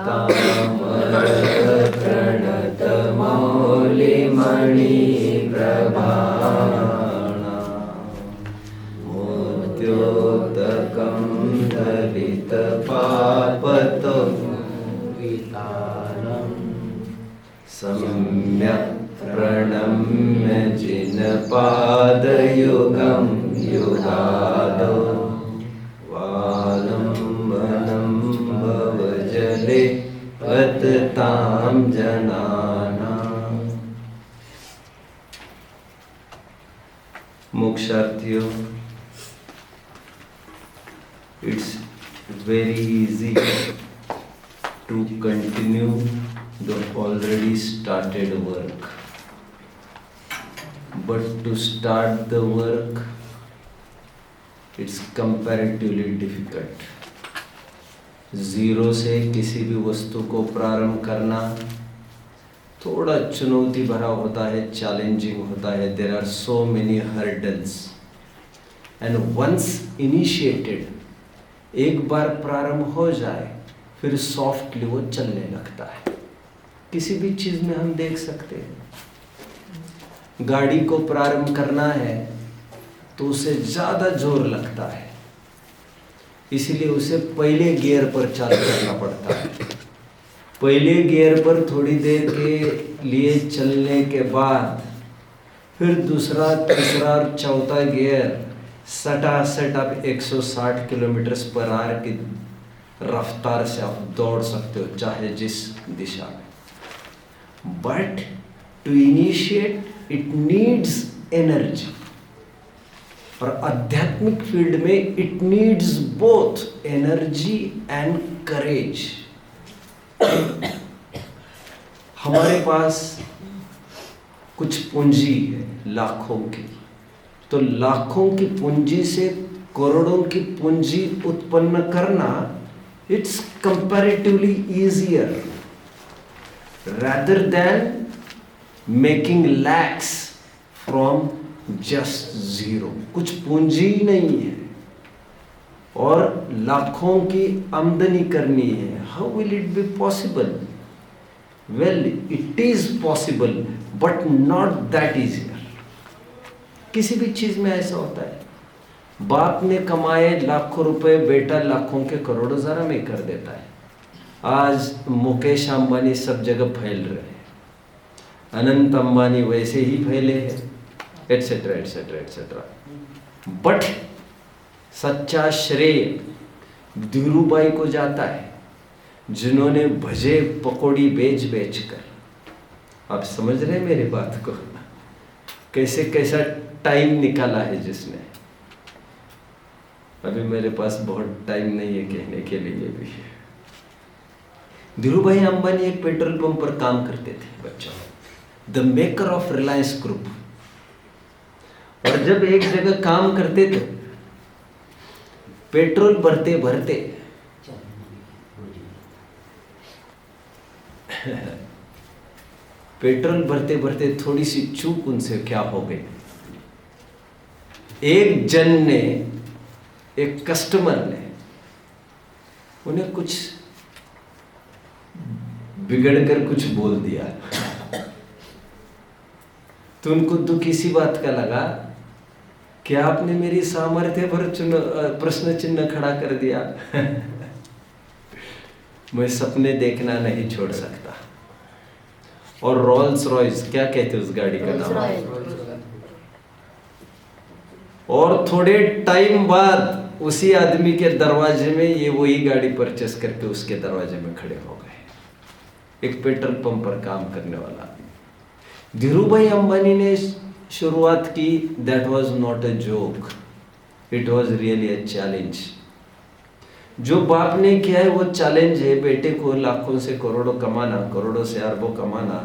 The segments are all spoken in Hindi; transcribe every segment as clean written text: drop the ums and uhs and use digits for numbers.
तामर प्रणत मौलिमणि प्रभाणा मोद्योतकं दलित पापतो वितानम् सम्यक् प्रणम्य जिनपादयुगं युगादो वालम्बनं भवजले पततां जनानां। मोक्षार्थियों, it's very easy to continue the already started work, but to start the work it's comparatively difficult. Zero से किसी भी वस्तु को प्रारंभ करना थोड़ा चुनौती भरा होता है, चैलेंजिंग होता है. There are so many hurdles and once initiated, एक बार प्रारंभ हो जाए फिर सॉफ्टली वो चलने लगता है. किसी भी चीज में हम देख सकते हैं, गाड़ी को प्रारंभ करना है तो उसे ज्यादा जोर लगता है, इसीलिए उसे पहले गियर पर चालू करना पड़ता है. पहले गियर पर थोड़ी देर के लिए चलने के बाद फिर दूसरा, तीसरा और चौथा गियर सटासट आप 160 किलोमीटर पर आवर की रफ्तार से आप दौड़ सकते हो, चाहे जिस दिशा में. But to initiate it needs energy. और आध्यात्मिक फील्ड में it needs both energy and courage. हमारे पास कुछ पूंजी है लाखों की, तो लाखों की पूंजी से करोड़ों की पूंजी उत्पन्न करना it's comparatively easier rather than making lakhs from just zero. कुछ पूंजी नहीं है और लाखों की आमदनी करनी है. How will it be possible? Well, it is possible, but not that easier. किसी भी चीज में ऐसा होता है, बाप ने कमाए लाखों रुपए, बेटा लाखों के करोड़ों जरा में कर देता है. आज मुकेश अंबानी सब जगह फैल रहे हैं, अनंत अंबानी वैसे ही फैले हैं, एटसेट्रा एटसेट्रा एटसेट्रा. बट सच्चा श्रेय धीरूभाई को जाता है, जिन्होंने भजे पकौड़ी बेच बेच कर, आप समझ रहे हैं मेरी बात को, कैसे कैसा टाइम निकाला है जिसने. अभी मेरे पास बहुत टाइम नहीं है कहने के लिए भी. धीरूभाई अंबानी एक पेट्रोल पंप पर काम करते थे बच्चों, the maker of Reliance group. और जब एक जगह काम करते थे, पेट्रोल भरते भरते पेट्रोल भरते भरते थोड़ी सी चूक उनसे क्या हो गई. एक जन ने, एक कस्टमर ने उन्हें कुछ बिगड़कर कुछ बोल दिया, तो उनको दुख इसी बात का लगा कि आपने मेरी सामर्थ्य पर प्रश्न चिन्ह खड़ा कर दिया. मैं सपने देखना नहीं छोड़ सकता. और रोल्स रॉयस, क्या कहते हैं उस गाड़ी का नाम, और थोड़े टाइम बाद उसी आदमी के दरवाजे में ये वही गाड़ी परचेस करके उसके दरवाजे में खड़े हो गए, एक पेट्रोल पंप पर काम करने वाला. धीरूभाई अंबानी ने शुरुआत की, that was not a joke, it was really a challenge. जो बाप ने किया है वो चैलेंज है. बेटे को लाखों से करोड़ों कमाना, करोड़ों से अरबों कमाना,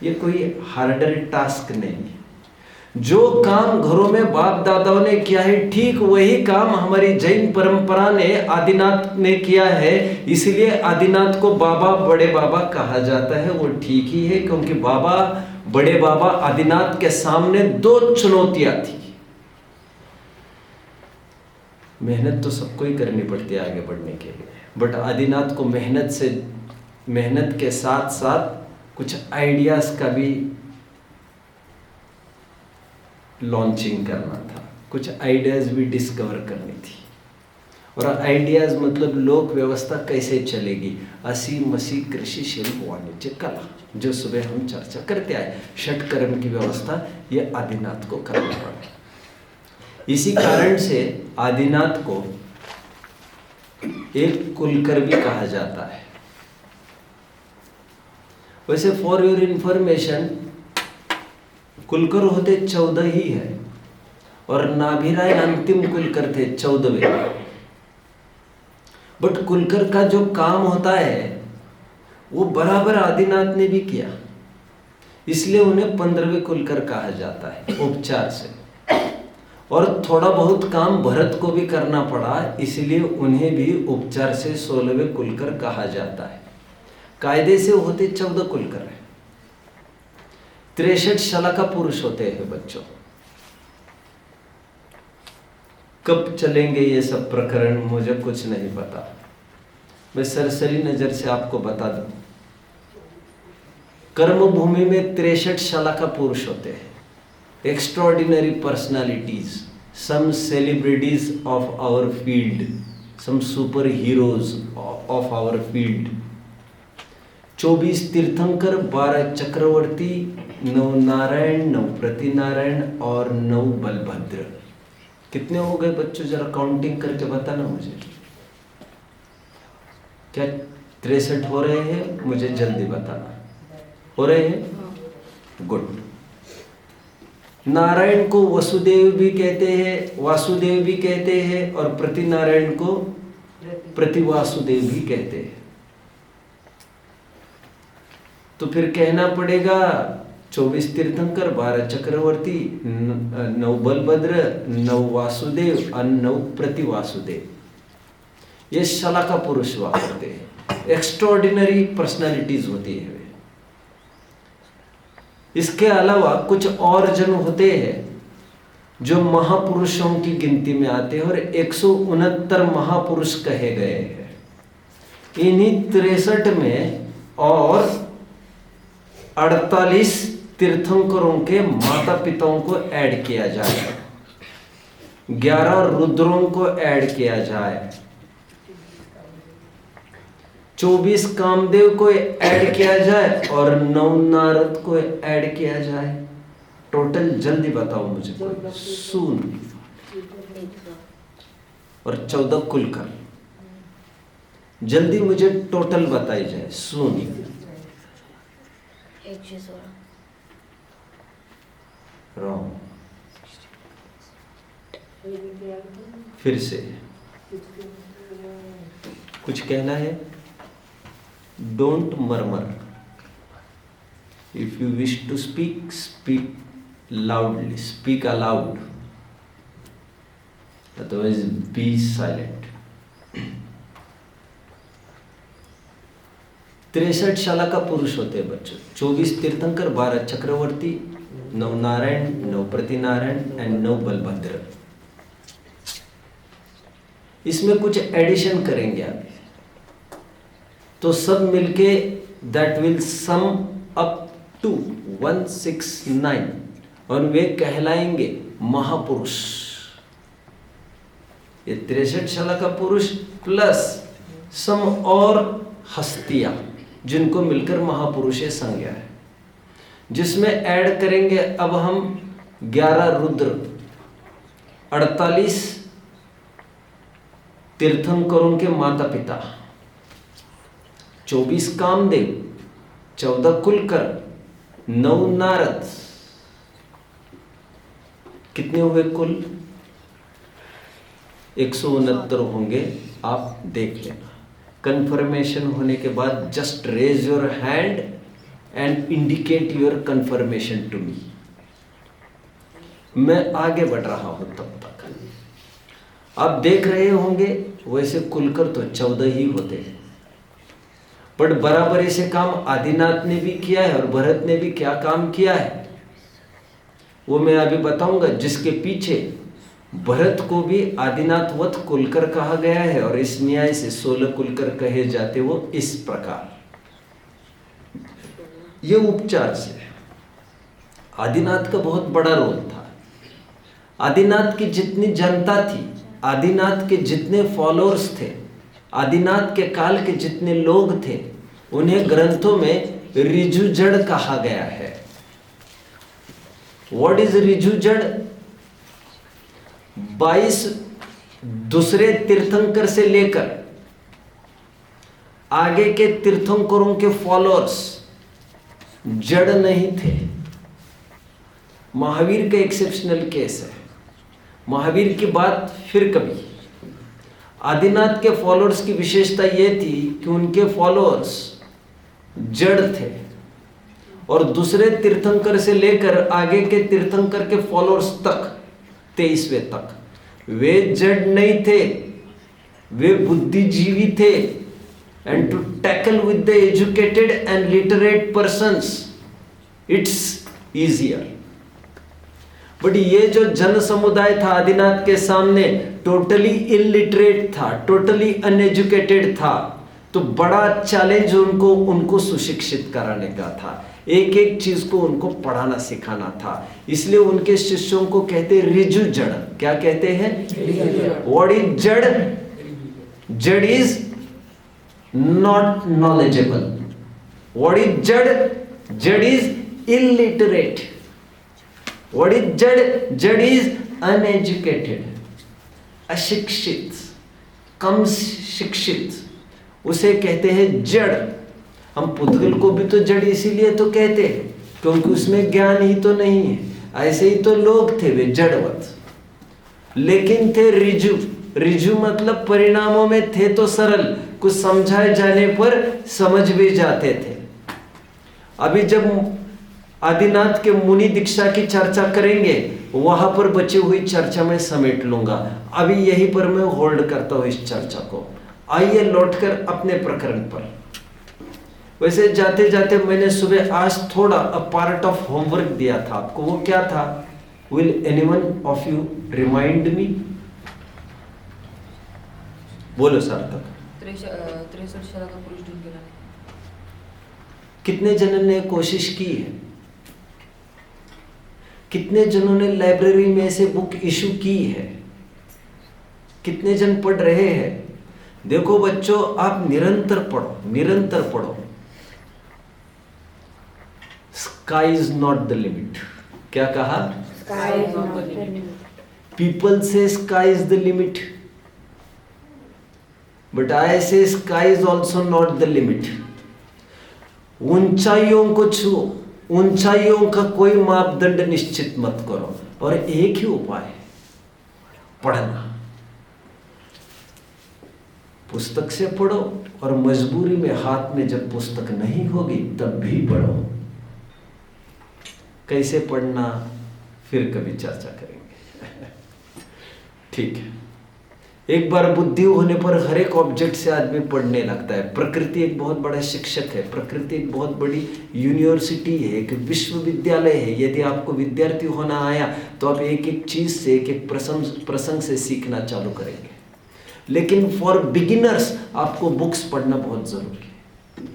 ये कोई हार्डर टास्क नहीं है. जो काम घरों में बाप दादाओं ने किया है, ठीक वही काम हमारी जैन परंपरा ने, आदिनाथ ने किया है. इसलिए आदिनाथ को बाबा, बड़े बाबा कहा जाता है. वो ठीक ही है, क्योंकि बाबा, बड़े बाबा आदिनाथ के सामने दो चुनौतियां थी. मेहनत तो सबको ही करनी पड़ती है आगे बढ़ने के लिए, बट आदिनाथ को मेहनत के साथ साथ कुछ आइडियाज का भी लॉन्चिंग करना था, कुछ आइडियाज भी डिस्कवर करनी थी। और आइडियाज मतलब लोक व्यवस्था कैसे चलेगी, असी मसी कृषि शिल्प वाणिज्य कला, जो सुबह हम चर्चा करते आए, षटकर्म की व्यवस्था, ये आदिनाथ को करना पड़ा। इसी कारण से आदिनाथ को एक कुलकर भी कहा जाता है। वैसे फॉर योर इंफॉर्मेशन, कुलकर होते 14 ही है और नाभिराय अंतिम कुलकर थे 14वें। बट कुलकर का जो काम होता है वो बराबर आदिनाथ ने भी किया, इसलिए उन्हें 15वें कुलकर कहा जाता है उपचार से। और थोड़ा बहुत काम भरत को भी करना पड़ा, इसलिए उन्हें भी उपचार से 16वें कुलकर कहा जाता है। कायदे से होते 14 कुलकर है, 63 शलाका पुरुष होते हैं बच्चों। कब चलेंगे ये सब प्रकरण मुझे कुछ नहीं पता, मैं सरसरी नजर से आपको बता दूं। कर्म भूमि में 63 शलाका पुरुष होते हैं, extraordinary personalities, some celebrities of our field, some superheroes of our field। 24 तीर्थंकर, 12 चक्रवर्ती, 9 नारायण, 9 प्रतिनारायण और 9 बलभद्र। कितने हो गए बच्चों, जरा काउंटिंग करके बताना मुझे। क्या 63 हो रहे हैं? मुझे जल्दी बताना। हो रहे हैं? गुड। नारायण को वसुदेव भी कहते हैं, वासुदेव भी कहते हैं, और प्रतिनारायण को प्रतिवासुदेव भी कहते हैं। तो फिर कहना पड़ेगा 24 तीर्थंकर, 12 चक्रवर्ती, 9 बलभद्र, 9 वासुदेव और 9 प्रतिवासुदेव। ये शलाका पुरुष हुआ करते हैं, एक्स्ट्राऑर्डिनरी पर्सनालिटीज होती है। इसके अलावा कुछ और जन होते हैं जो महापुरुषों की गिनती में आते हैं, और 169 महापुरुष कहे गए हैं। इन्हीं 63 में और 48 तीर्थंकरों के माता पिताओं को ऐड किया जाए, 11 रुद्रों को ऐड किया जाए, 24 कामदेव को ऐड किया जाए और 9 नारद को ऐड किया जाए। टोटल जल्दी बताओ मुझे कोई। सून और 14 कुलकर, जल्दी मुझे टोटल बताई जाए। सून 116, रॉन्ग, फिर से कुछ कहना है? Don't murmur, if you wish to speak, speak loudly, speak aloud, otherwise be silent. 63 शलाका पुरुष होते हैं बच्चों, 24 तीर्थंकर, 12 चक्रवर्ती, 9 नारायण, 9 प्रतिनारायण एंड 9 बलभद्र। इसमें कुछ एडिशन करेंगे आप, तो सब मिलके that will sum up to 169 और वे कहलाएंगे महापुरुष। ये 63 शलाका पुरुष प्लस सम और हस्तियां जिनको मिलकर महापुरुष संज्ञा है, जिसमें ऐड करेंगे अब हम 11 रुद्र, 48 तीर्थंकरों के माता पिता, 24 कामदेव, 14 कुलकर, 9 नारद। कितने हुए कुल? 169 होंगे, आप देख लेना। कंफर्मेशन होने के बाद just raise your hand and indicate your confirmation to me. मैं आगे बढ़ रहा हूं तब तक। आप देख रहे होंगे वैसे कुलकर तो 14 ही होते हैं, बट बराबर ऐसे काम आदिनाथ ने भी किया है और भरत ने भी क्या काम किया है वो मैं अभी बताऊंगा, जिसके पीछे भरत को भी आदिनाथवत कुलकर कहा गया है और इस न्याय से 16 कुलकर कहे जाते वो इस प्रकार। ये उपचार से आदिनाथ का बहुत बड़ा रोल था। आदिनाथ की जितनी जनता थी, आदिनाथ के जितने फॉलोअर्स थे, आदिनाथ के काल के जितने लोग थे, उन्हें ग्रंथों में ऋजुजड़ कहा गया है। What is ऋजुजड़? 22 दूसरे तीर्थंकर से लेकर आगे के तीर्थंकरों के फॉलोअर्स जड़ नहीं थे। महावीर का एक्सेप्शनल केस है। महावीर की बात फिर कभी। आदिनाथ के फॉलोअर्स की विशेषता यह थी कि उनके फॉलोअर्स जड़ थे और दूसरे तीर्थंकर से लेकर आगे के तीर्थंकर के फॉलोअर्स तक 23वें तक वे जड़ नहीं थे, वे बुद्धिजीवी थे। And to tackle with the educated and literate persons it's easier. But ये जो जन समुदाय था आदिनाथ के सामने टोटली इलिटरेट था, टोटली अनएजुकेटेड था, तो बड़ा चैलेंज उनको सुशिक्षित कराने का था। एक एक चीज को उनको पढ़ाना सिखाना था। इसलिए उनके शिष्यों को कहते ऋजु जड़। क्या कहते हैं? व्हाट इज जड़? जड़ is not knowledgeable. What is जड़? जड़ इज इलिटरेट। व्हाट इज जड़? जड़ इज अनएजुकेटेड, अशिक्षित, कम शिक्षित, उसे कहते हैं जड़। हम पुद्गल को भी तो जड़ इसीलिए तो कहते हैं क्योंकि उसमें ज्ञान ही तो नहीं है। ऐसे ही तो लोग थे वे जड़वत, लेकिन थे ऋजु। ऋजु मतलब परिणामों में थे तो सरल, कुछ समझाए जाने पर समझ भी जाते थे। अभी जब आदिनाथ के मुनि दीक्षा की चर्चा करेंगे वहां पर बची हुई चर्चा में समेट लूंगा। अभी यहीं पर मैं होल्ड करता हूं इस चर्चा को। आइए लौटकर अपने प्रकरण पर। वैसे जाते जाते मैंने सुबह आज थोड़ा अ पार्ट ऑफ होमवर्क दिया था आपको। वो क्या था? Will anyone of you remind me? बोलो सार्थक। 63 शाला का पुरुष ढूंढ के लाने। कितने जनों ने कोशिश की है? कितने जनों ने लाइब्रेरी में से बुक इशू की है? कितने जन पढ़ रहे हैं? देखो बच्चों, आप निरंतर पढ़ो, निरंतर पढ़ो। Sky is not the limit. क्या कहा? Sky is not the limit. People से sky is the limit, but I say sky is also not the limit. ऊंचाइयों को छुओ, ऊंचाइयों का कोई मापदंड निश्चित मत करो, और एक ही उपाय है, पढ़ना। पुस्तक से पढ़ो, और मजबूरी में हाथ में जब पुस्तक नहीं होगी तब भी पढ़ो। कैसे पढ़ना फिर कभी चर्चा करेंगे। ठीक है। एक बार बुद्धि होने पर हर एक ऑब्जेक्ट से आदमी पढ़ने लगता है। प्रकृति एक बहुत बड़ा शिक्षक है, प्रकृति एक बहुत बड़ी यूनिवर्सिटी है, एक विश्वविद्यालय है। यदि आपको विद्यार्थी होना आया तो आप एक एक चीज से, एक एक प्रसंग से सीखना चालू करेंगे। लेकिन फॉर बिगिनर्स आपको बुक्स पढ़ना बहुत जरूरी है।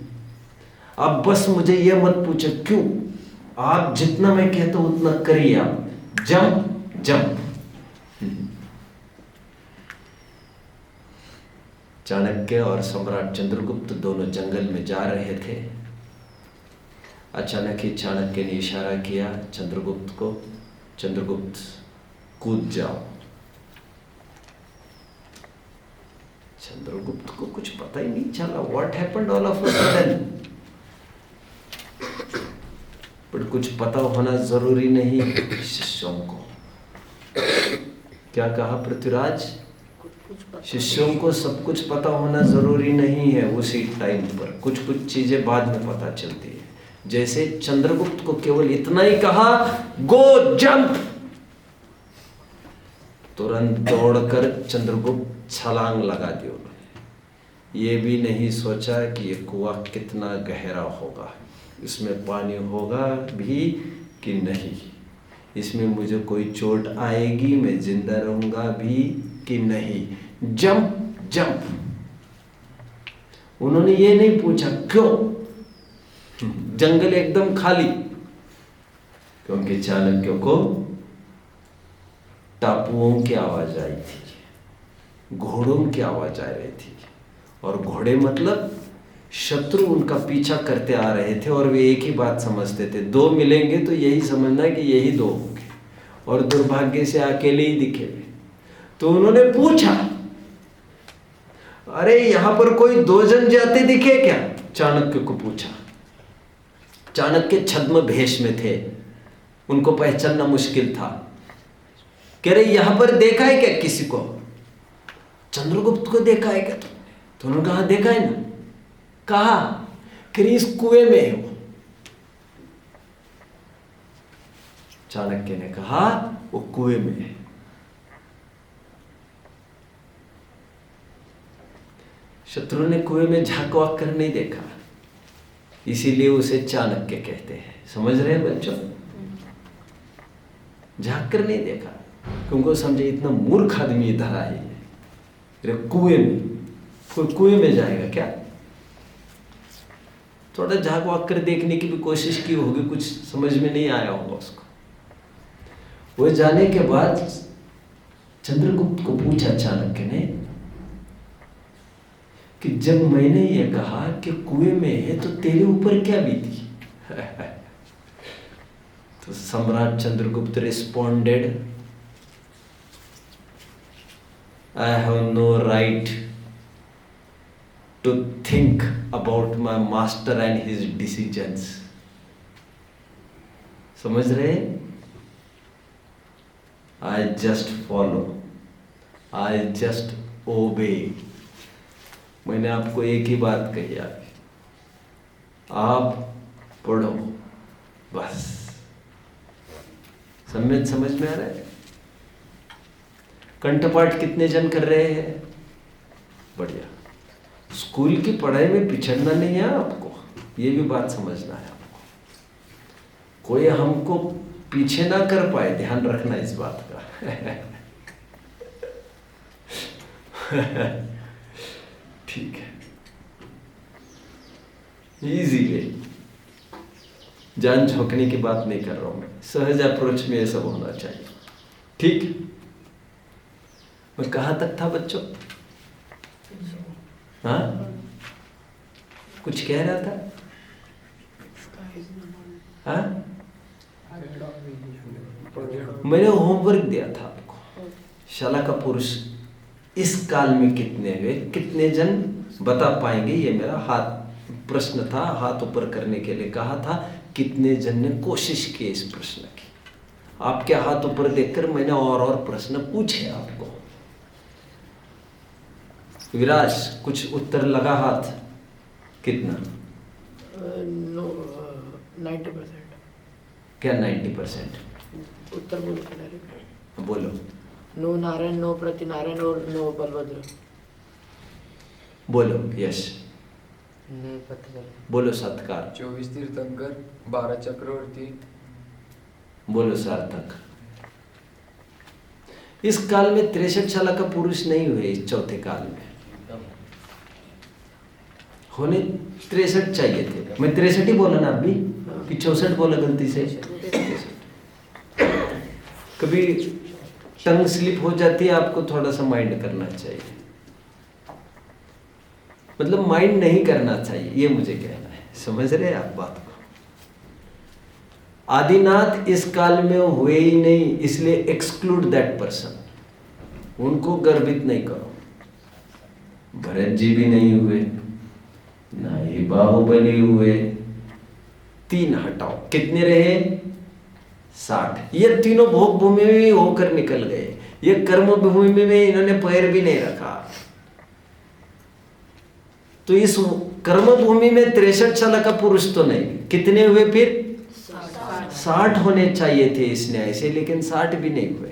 अब बस मुझे यह मत पूछो क्यों, आप जितना मैं कहता हूं उतना करिए। आप जंप जंप। चाणक्य और सम्राट चंद्रगुप्त दोनों जंगल में जा रहे थे। अचानक ही चाणक्य ने इशारा किया चंद्रगुप्त को, चंद्रगुप्त कूद जाओ। चंद्रगुप्त को कुछ पता ही नहीं चला, what happened all of a sudden. But कुछ पता होना जरूरी नहीं शिष्यों को। क्या कहा पृथ्वीराज? शिष्यों को सब कुछ पता होना जरूरी नहीं है उसी टाइम पर, कुछ कुछ चीजें बाद में पता चलती है। जैसे चंद्रगुप्त को केवल इतना ही कहा, गो जंप, तुरंत दौड़कर चंद्रगुप्त छलांग लगा दी उन्होंने। ये भी नहीं सोचा कि ये कुआं कितना गहरा होगा, इसमें पानी होगा भी कि नहीं। इसमें मुझे कोई चोट आएगी, मैं जिंदा रहूंगा भी कि नहीं। Jump jump. उन्होंने ये नहीं पूछा क्यों, जंगल एकदम खाली, क्योंकि चाणक्य को टापुओं की आवाज आई थी, घोड़ों की आवाज आ रही थी, और घोड़े मतलब शत्रु उनका पीछा करते आ रहे थे, और वे एक ही बात समझते थे, दो मिलेंगे तो यही समझना कि यही दो होंगे, और दुर्भाग्य से अकेले ही दिखे। तो उन्होंने पूछा, अरे यहां पर कोई दो जन जाते दिखे क्या? चाणक्य को पूछा। चाणक्य छद्म भेष में थे, उनको पहचानना मुश्किल था। कह रहे यहां पर देखा है क्या किसी को? चंद्रगुप्त को देखा है क्या तुमने? तो उन्होंने कहा देखा है ना। कहा कि इस कुएं में है वो। चाणक्य ने कहा वो कुएं में है। शत्रु ने कुएं में झांक वाक कर नहीं देखा, इसीलिए उसे चाणक्य कहते हैं। समझ रहे हैं बच्चों? झांक कर नहीं देखा, क्योंकि समझे इतना मूर्ख आदमी इधर आए है। कुएं में, कोई कुएं में जाएगा क्या? थोड़ा झांक वाक कर देखने की भी कोशिश की होगी, कुछ समझ में नहीं आया होगा उसको। वो जाने के बाद चंद्रगुप्त को पूछा चाणक्य ने कि जब मैंने ये कहा कि कुएं में है तो तेरे ऊपर क्या बीती? तो सम्राट Chandragupta responded, I have no right to think about my master and his decisions. समझ रहे? I just follow, I just obey. मैंने आपको एक ही बात कही, आप पढ़ो बस। समझ में आ रहा है? कंठपाठ कितने जन कर रहे हैं? बढ़िया। स्कूल की पढ़ाई में पिछड़ना नहीं है आपको, ये भी बात समझना है आपको। कोई हमको पीछे ना कर पाए, ध्यान रखना इस बात का। ठीक है, इजी वे, जान झोंकने की बात नहीं कर रहा हूं मैं, सहज अप्रोच में ये सब होना चाहिए। ठीक, मैं कहाँ तक था बच्चों? हाँ, कुछ कह रहा था? हाँ, मैंने होमवर्क दिया था आपको, शाला का पुरुष इस काल में कितने हुए, कितने जन बता पाएंगे? ये मेरा हाथ प्रश्न था, हाथ ऊपर करने के लिए कहा था। कितने जन ने कोशिश की इस प्रश्न की? आपके हाथ ऊपर देखकर मैंने और प्रश्न पूछे आपको। विराज, कुछ उत्तर लगा हाथ? कितना? 90%। क्या 90%? उत्तर बोलो। बोलो। नो नारायण, नो प्रतिनारायण और नो बलभद्र। बोलो यश। नहीं पता चला। बोलो सत्कार। 24 तीर्थंकर, 12 चक्रवर्ती। बोलो सार्थक। इस काल में 63 साल का पुरुष नहीं हुए। इस चौथे काल में होने 63 चाहिए थे। मैं 63 ही बोला ना अभी कि 64 बोला गलती से? कभी टंग स्लिप हो जाती है, आपको थोड़ा सा माइंड करना चाहिए, मतलब माइंड नहीं करना चाहिए, ये मुझे कहना है। समझ रहे हैं आप बात को? आदिनाथ इस काल में हुए ही नहीं, इसलिए एक्सक्लूड दैट पर्सन, उनको गर्वित नहीं करो। भरत जी भी नहीं हुए, ना ही बाहुबली हुए। 3 हटाओ, कितने रहे? 60। ये तीनों भोग भूमि में होकर निकल गए, ये कर्म भूमि में इन्होंने पैर भी नहीं रखा। तो इस कर्म भूमि में 63 साल का पुरुष तो नहीं, कितने हुए फिर? 60 होने चाहिए थे इस न्याय से, लेकिन 60 भी नहीं हुए,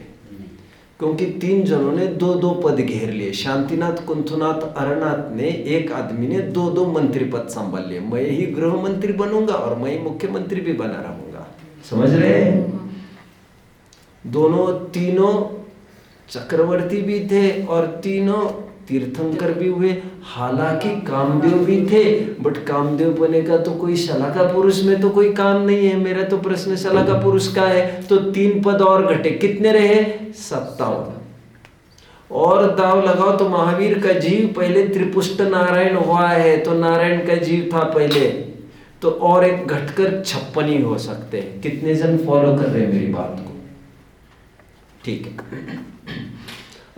क्योंकि 3 जनों ने 2-2 पद घेर लिए। शांतिनाथ, कुंथुनाथ, अरनाथ ने, एक आदमी ने 2-2 मंत्री पद संभाल लिए। मैं ही गृह मंत्री बनूंगा और मैं ही मुख्यमंत्री भी बना रहूंगा। समझ रहे हैं? दोनों तीनों चक्रवर्ती भी थे और तीनों तीर्थंकर भी हुए। हालांकि कामदेव भी थे, बट कामदेव बने का तो कोई शलाका पुरुष में तो कोई काम नहीं है। मेरा तो प्रश्न शलाका पुरुष का है। तो 3 पद और घटे, कितने रहे? 57। और दाव लगाओ तो महावीर का जीव पहले त्रिपुष्ट नारायण हुआ है, तो नारायण का जीव था पहले, तो और एक घटकर 56 ही हो सकते हैं। कितने जन फॉलो कर रहे हैं मेरी बात को? ठीक है।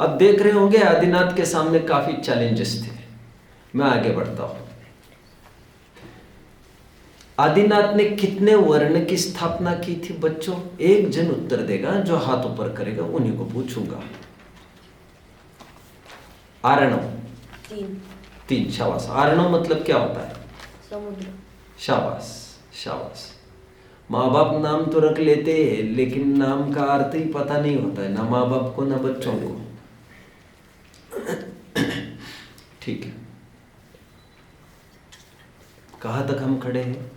अब देख रहे होंगे आदिनाथ के सामने काफी चैलेंजेस थे। मैं आगे बढ़ता हूं। आदिनाथ ने कितने वर्ण की स्थापना की थी बच्चों? एक जन उत्तर देगा, जो हाथ ऊपर करेगा उन्हीं को पूछूंगा। आरणव 3। शाबाश। आरणव मतलब क्या होता है? समुद्र। शाबाश शाबाश। माँ बाप नाम तो रख लेते हैं, लेकिन नाम का अर्थ ही पता नहीं होता है, ना माँ बाप को ना बच्चों को। ठीक है, कहाँ तक हम खड़े हैं?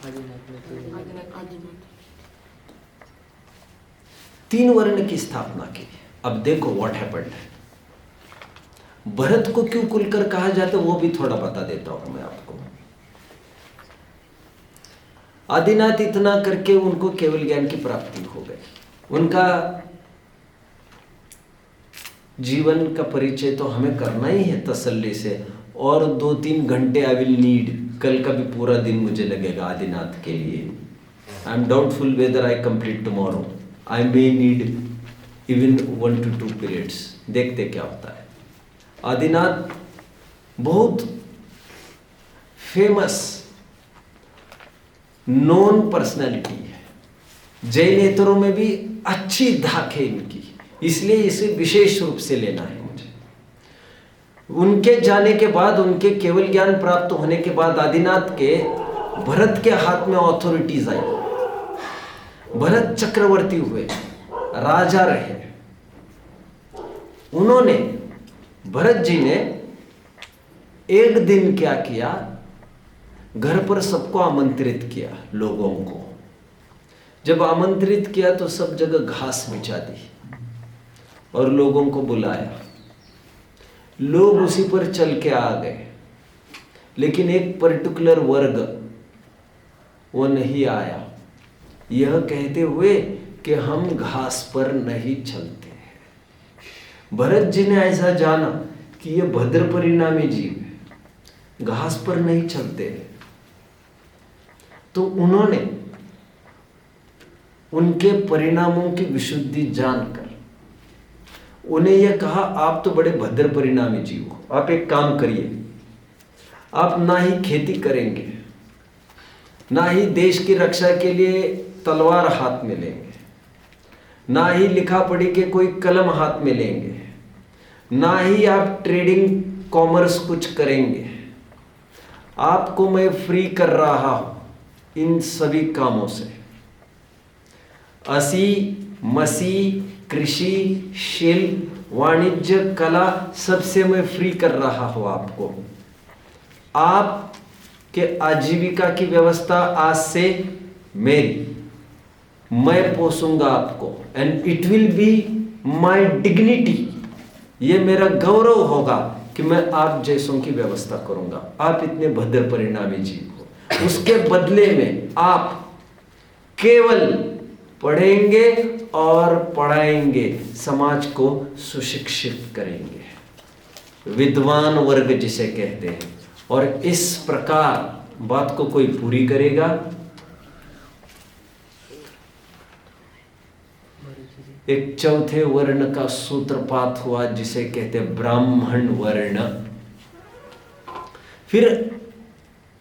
आदिनाथ 3 वर्ण की स्थापना की। अब देखो व्हाट हैपेंड। भरत को क्यों कुलकर कहा जाता है वो भी थोड़ा बता देता हूं मैं आपको। आदिनाथ इतना करके उनको केवल ज्ञान की प्राप्ति हो गई। उनका जीवन का परिचय तो हमें करना ही है तसल्ली से, और 2-3 घंटे आई विल नीड। कल का भी पूरा दिन मुझे लगेगा आदिनाथ के लिए। I am doubtful whether I complete tomorrow. I may need even 1 to 2 periods. देखते क्या होता है। आदिनाथ बहुत फेमस नॉन पर्सनैलिटी है। जैनेतरों में भी अच्छी धाक है इनकी, इसलिए इसे विशेष रूप से लेना है मुझे। उनके जाने के बाद, उनके केवल ज्ञान प्राप्त होने के बाद आदिनाथ के भरत के हाथ में ऑथोरिटीज आई। भरत चक्रवर्ती हुए, राजा रहे। उन्होंने, भरत जी ने एक दिन क्या किया, घर पर सबको आमंत्रित किया, लोगों को। जब आमंत्रित किया तो सब जगह घास बिछा दी और लोगों को बुलाया। लोग उसी पर चल के आ गए, लेकिन एक पर्टिकुलर वर्ग वो नहीं आया, यह कहते हुए कि हम घास पर नहीं चलते। भरत जी ने ऐसा जाना कि यह भद्र परिणामी जीव है, घास पर नहीं चलते। तो उन्होंने उनके परिणामों की विशुद्धि जानकर उन्हें यह कहा, आप तो बड़े भद्र परिणामी जीव हो, आप एक काम करिए, आप ना ही खेती करेंगे, ना ही देश की रक्षा के लिए तलवार हाथ में लेंगे, ना ही लिखा पढ़ी के कोई कलम हाथ में लेंगे, ना ही आप ट्रेडिंग कॉमर्स कुछ करेंगे। आपको मैं फ्री कर रहा हूं इन सभी कामों से। असी मसी, कृषि, शिल्प, वाणिज्य, कला, सबसे मैं फ्री कर रहा हूं आपको। आपके आजीविका की व्यवस्था आज से मेरी, मैं पोसूंगा आपको। And it will be my dignity, ये मेरा गौरव होगा कि मैं आप जैसों की व्यवस्था करूंगा। आप इतने भद्र परिणामी जीव हो, उसके बदले में आप केवल पढ़ेंगे और पढ़ाएंगे, समाज को सुशिक्षित करेंगे, विद्वान वर्ग जिसे कहते हैं। और इस प्रकार बात को कोई पूरी करेगा। एक चौथे वर्ण का सूत्रपात हुआ जिसे कहते हैं ब्राह्मण वर्ण। फिर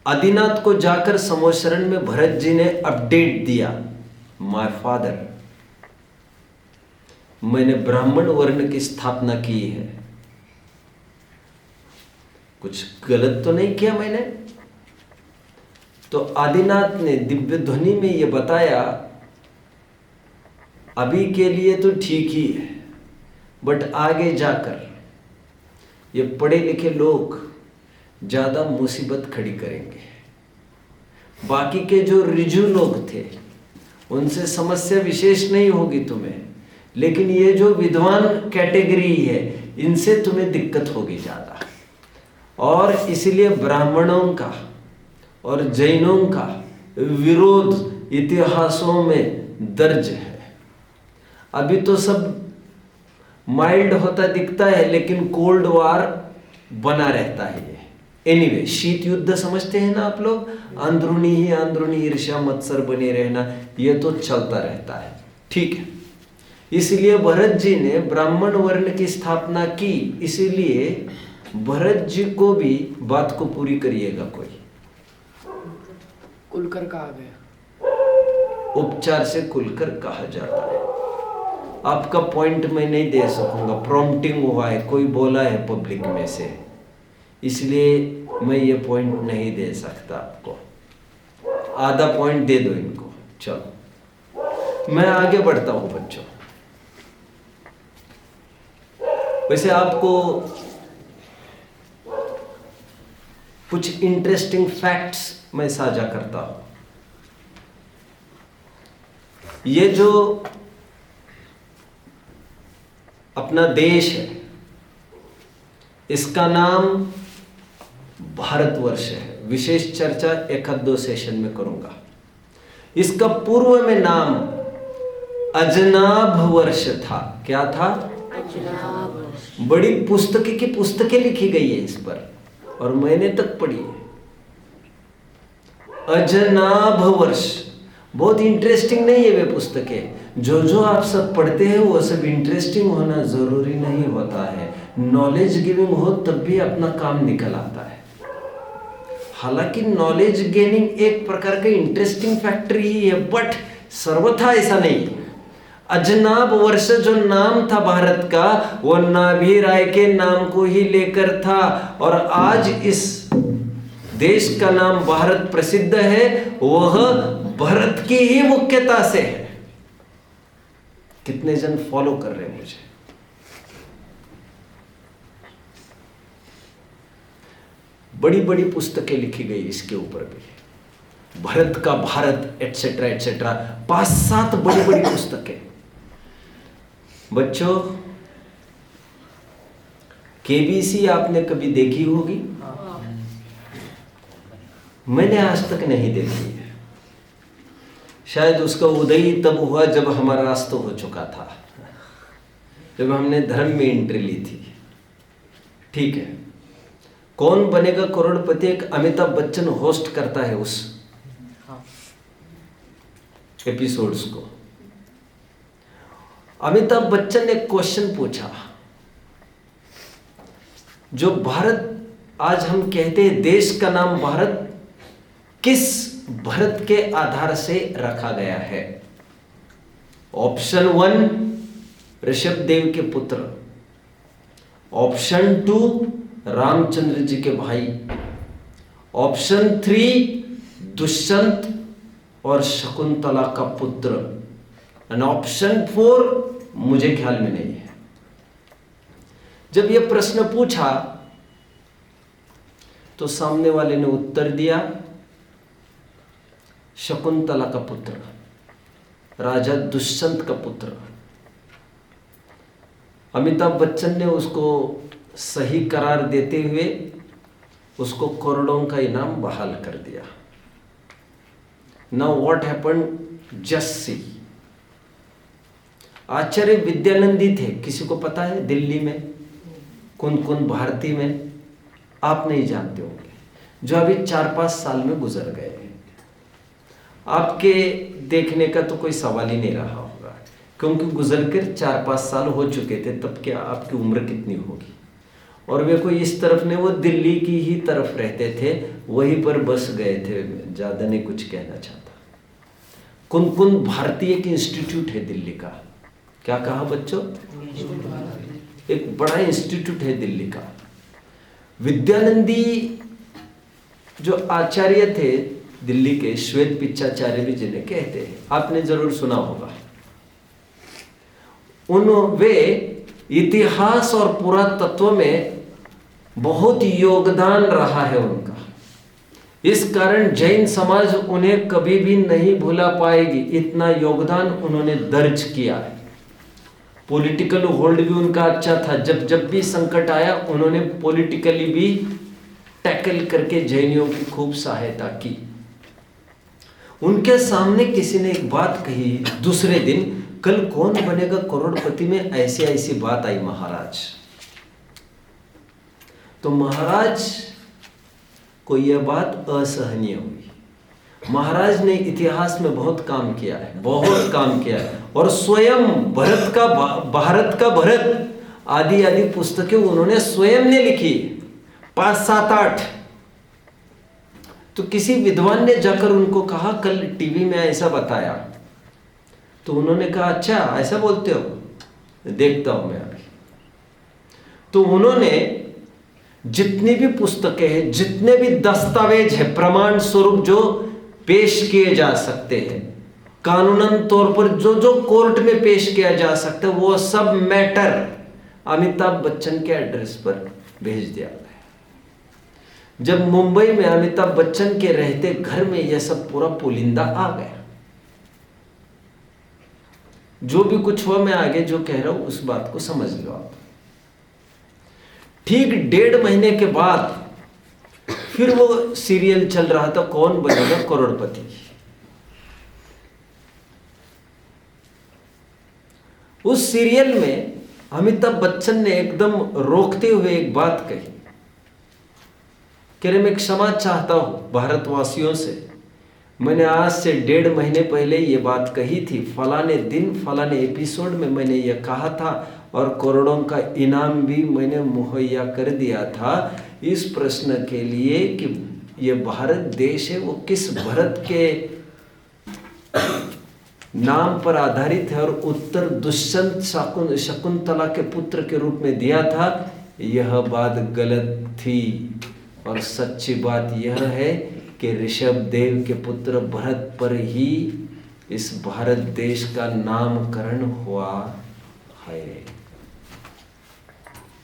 आदिनाथ को जाकर समोशरण में भरत जी ने अपडेट दिया, माय फादर, मैंने ब्राह्मण वर्ण की स्थापना की है, कुछ गलत तो नहीं किया मैंने। तो आदिनाथ ने दिव्य ध्वनि में यह बताया, अभी के लिए तो ठीक ही है, बट आगे जाकर ये पढ़े लिखे लोग ज्यादा मुसीबत खड़ी करेंगे। बाकी के जो रिजू लोग थे उनसे समस्या विशेष नहीं होगी तुम्हें, लेकिन ये जो विद्वान कैटेगरी है इनसे तुम्हें दिक्कत होगी ज़्यादा। और इसलिए ब्राह्मणों का और जैनों का विरोध इतिहासों में दर्ज है। अभी तो सब माइल्ड होता दिखता है, लेकिन कोल्ड वार बना रहता है ये। एनीवे, शीत युद्ध समझते हैं ना आप लोग, अंदरूनी ईर्ष्या मत्सर बने रहना, ये तो चलता रहता है। ठीक है, इसलिए भरत जी ने ब्राह्मण वर्ण की स्थापना की। इसीलिए भरत जी को भी बात को पूरी करिएगा। कोई कुलकर कहा गया, उपचार से खुलकर कहा जाता है। आपका पॉइंट मैं नहीं दे सकूंगा, प्रॉम्प्टिंग हुआ है, कोई बोला है पब्लिक में से, इसलिए मैं ये पॉइंट नहीं दे सकता आपको। आधा पॉइंट दे दो इनको। चलो मैं आगे बढ़ता हूं बच्चों। वैसे आपको कुछ इंटरेस्टिंग फैक्ट्स मैं साझा करता हूं। ये जो अपना देश है इसका नाम भारतवर्ष है। विशेष चर्चा एक आध दो सेशन में करूंगा। इसका पूर्व में नाम अजनाभ वर्ष था। क्या था? अजनाभ। बड़ी पुस्तकें लिखी गई है इस पर, और मैंने तक पढ़ी है। अजनाभ वर्ष बहुत इंटरेस्टिंग नहीं है वे पुस्तकें। जो आप सब पढ़ते हैं वो सब इंटरेस्टिंग होना जरूरी नहीं होता है। नॉलेज गिविंग हो तब भी अपना काम निकल आता है। हालांकि नॉलेज गेनिंग एक प्रकार का इंटरेस्टिंग फैक्टर ही है, बट सर्वथा ऐसा नहीं है। अजनाभ वर्ष जो नाम था भारत का, वो नाभि राय के नाम को ही लेकर था, और आज इस देश का नाम भारत प्रसिद्ध है, वह भरत की ही मुख्यता से है। कितने जन फॉलो कर रहे हैं मुझे? बड़ी बड़ी पुस्तकें लिखी गई इसके ऊपर भी, भरत का भारत एटसेट्रा एटसेट्रा, 5-7 बड़ी बड़ी पुस्तकें। बच्चों, केबीसी आपने कभी देखी होगी? मैंने आज तक नहीं देखी है। शायद उसका उदय ही तब हुआ जब हमारा रास्ता हो चुका था, जब हमने धर्म में एंट्री ली थी। ठीक है, कौन बनेगा करोड़पति एक अमिताभ बच्चन होस्ट करता है उस एपिसोड्स को। अमिताभ बच्चन ने क्वेश्चन पूछा, जो भारत आज हम कहते हैं देश का नाम भारत, किस भरत के आधार से रखा गया है? ऑप्शन 1 ऋषभदेव के पुत्र, ऑप्शन 2 रामचंद्र जी के भाई, ऑप्शन 3 दुष्यंत और शकुंतला का पुत्र, और ऑप्शन 4 मुझे ख्याल में नहीं है। जब यह प्रश्न पूछा तो सामने वाले ने उत्तर दिया शकुंतला का पुत्र, राजा दुष्यंत का पुत्र। अमिताभ बच्चन ने उसको सही करार देते हुए उसको करोड़ों का इनाम बहाल कर दिया। Now what happened, just see. Acharya Vidyanandi थे, किसी को पता है दिल्ली में? कौन भारती में? आप नहीं जानते होंगे, जो अभी 4-5 साल में गुजर गए। आपके देखने का तो कोई सवाल ही नहीं रहा होगा, क्योंकि गुजरकर 4-5 साल हो चुके थे। तब क्या आपकी उम्र कितनी होगी? और वे कोई इस तरफ ने, वो दिल्ली की ही तरफ रहते थे, वहीं पर बस गए थे। ज़्यादा नहीं कुछ कहना चाहता। कौन भारतीय एक इंस्टीट्यूट है दिल्ली का। क्या कहा बच्चों? एक बड़ा इंस्टीट्यूट है दिल्ली का। विद्यानंदी जो आचार्य थे दिल्ली के, श्वेत पिचाचार्य भी जिन्हें कहते हैं, आपने जरूर सुना होगा। वे इतिहास और पुरातत्व में बहुत योगदान रहा है उनका। इस कारण जैन समाज उन्हें कभी भी नहीं भुला पाएगी। इतना योगदान उन्होंने दर्ज किया है। पॉलिटिकल होल्ड भी उनका अच्छा था। जब जब भी संकट आया उन्होंने पॉलिटिकली भी टैकल करके जैनियों की खूब सहायता की। उनके सामने किसी ने एक बात कही दूसरे दिन, कल कौन बनेगा करोड़पति में, ऐसी ऐसी बात आई महाराज। तो महाराज को यह बात असहनीय हुई। महाराज ने इतिहास में बहुत काम किया है, बहुत काम किया है, और स्वयं भारत का भरत आदि आदि पुस्तकें उन्होंने स्वयं ने लिखी 5, 7, 8। तो किसी विद्वान ने जाकर उनको कहा कल टीवी में ऐसा बताया। तो उन्होंने कहा अच्छा ऐसा बोलते हो, देखता हूं मैं अभी। तो उन्होंने जितनी भी पुस्तकें हैं, जितने भी दस्तावेज है प्रमाण स्वरूप जो पेश किए जा सकते हैं, कानूनन तौर पर जो जो कोर्ट में पेश किया जा सकता है, वो सब मैटर अमिताभ बच्चन के एड्रेस पर भेज दिया गया। जब मुंबई में अमिताभ बच्चन के रहते घर में यह सब पूरा पुलिंदा आ गया। जो भी कुछ हुआ, मैं आगे जो कह रहा हूं उस बात को समझ लो आप। ठीक 1.5 महीने के बाद फिर वो सीरियल चल रहा था, कौन बनेगा करोड़पति। उस सीरियल में अमिताभ बच्चन ने एकदम रोकते हुए एक बात कही, कह रहे मैं क्षमा चाहता हूं भारतवासियों से, मैंने आज से 1.5 महीने पहले ये बात कही थी, फलाने दिन फलाने एपिसोड में मैंने ये कहा था, और करोड़ों का इनाम भी मैंने मुहैया कर दिया था इस प्रश्न के लिए कि ये भारत देश है वो किस भरत के नाम पर आधारित है, और उत्तर दुष्यंत शकुंतला के पुत्र के रूप में दिया था। यह बात गलत थी, और सच्ची बात यह है कि ऋषभ देव के पुत्र भरत पर ही इस भारत देश का नामकरण हुआ है।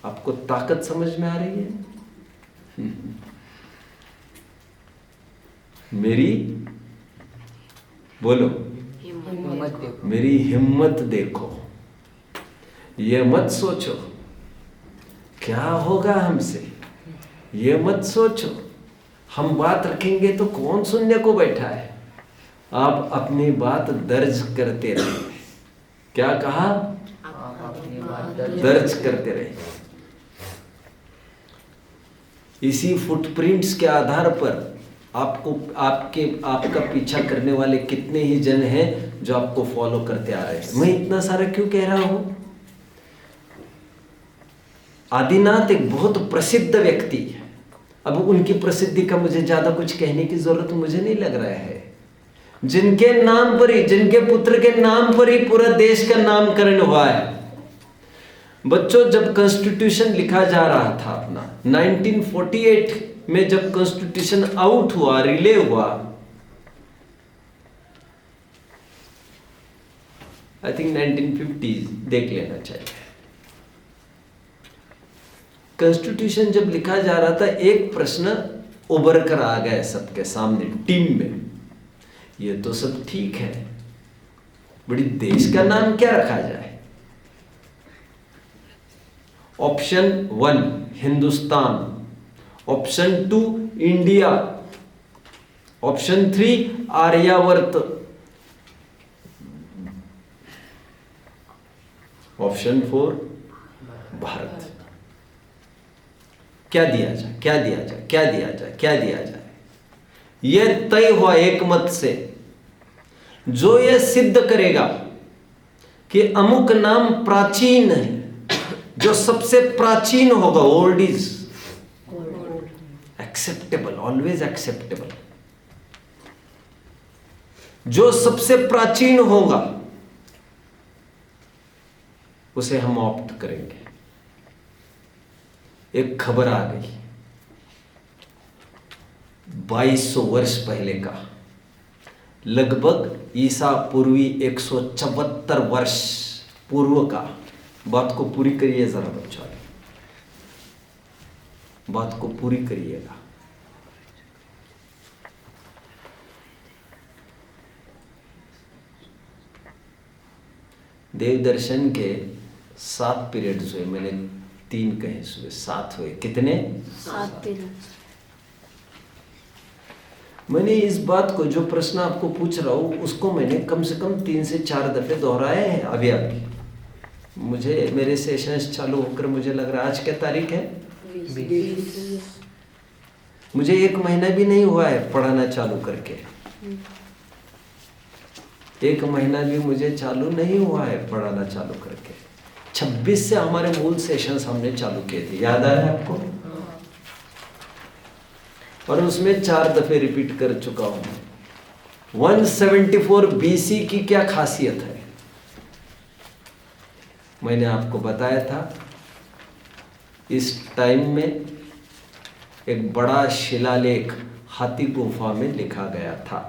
आपको ताकत समझ में आ रही है? मेरी बोलो, मेरी हिम्मत देखो। ये मत सोचो क्या होगा हमसे, ये मत सोचो हम बात रखेंगे तो कौन सुनने को बैठा है। आप अपनी बात दर्ज करते रहे। क्या कहा? दर्ज करते रहे। इसी फुटप्रिंट्स के आधार पर आपका पीछा करने वाले कितने ही जन हैं जो आपको फॉलो करते आ रहे हैं। मैं इतना सारा क्यों कह रहा हूं? आदिनाथ एक बहुत प्रसिद्ध व्यक्ति है। अब उनकी प्रसिद्धि का मुझे ज्यादा कुछ कहने की जरूरत मुझे नहीं लग रहा है। जिनके नाम पर ही, जिनके पुत्र के नाम पर ही पूरा देश का नामकरण हुआ है। बच्चों, जब कॉन्स्टिट्यूशन लिखा जा रहा था अपना 1948 में, जब कॉन्स्टिट्यूशन आउट हुआ, रिले हुआ, आई थिंक 1950 देख लेना चाहिए। कॉन्स्टिट्यूशन जब लिखा जा रहा था, एक प्रश्न उभर कर आ गया सबके सामने टीम में। ये तो सब ठीक है, बड़ी देश का नाम क्या रखा जाए? Option 1 Hindustan, option 2 India, option 3 Aryavarta, option 4 Bharat. क्या दिया जाए, क्या दिया जाए, क्या दिया जाए, क्या दिया जाए? यह तय हुआ एक मत से, जो यह सिद्ध करेगा कि अमुक नाम प्राचीन है, जो सबसे प्राचीन होगा, old is acceptable, always acceptable, जो सबसे प्राचीन होगा उसे हम ऑप्ट करेंगे। एक खबर आ गई 2200 वर्ष पहले का, लगभग ईसा पूर्वी 174 वर्ष पूर्व का। बात को पूरी करिए जरा बच्चों, बात को पूरी करिएगा। देव दर्शन के 7 पीरियड्स हुए, मैंने 3 कहे, सुबह 7 हुए। कितने? 7 पीरियड। मैंने इस बात को, जो प्रश्न आपको पूछ रहा हूँ, उसको मैंने कम से कम 3 से 4 दफे दोहराए हैं अभी अभी। मुझे मेरे सेशंस चालू होकर मुझे लग रहा है आज क्या तारीख है? 20। मुझे 1 महीना भी नहीं हुआ है पढ़ाना चालू करके। 1 महीना भी मुझे चालू नहीं हुआ है पढ़ाना चालू करके। 26 से हमारे मूल सेशंस हमने चालू किए थे, याद आ रहा है आपको? और उसमें 4 दफे रिपीट कर चुका हूं। 174 BC की क्या खासियत है? मैंने आपको बताया था, इस टाइम में एक बड़ा शिलालेख हाथी गुफा में लिखा गया था।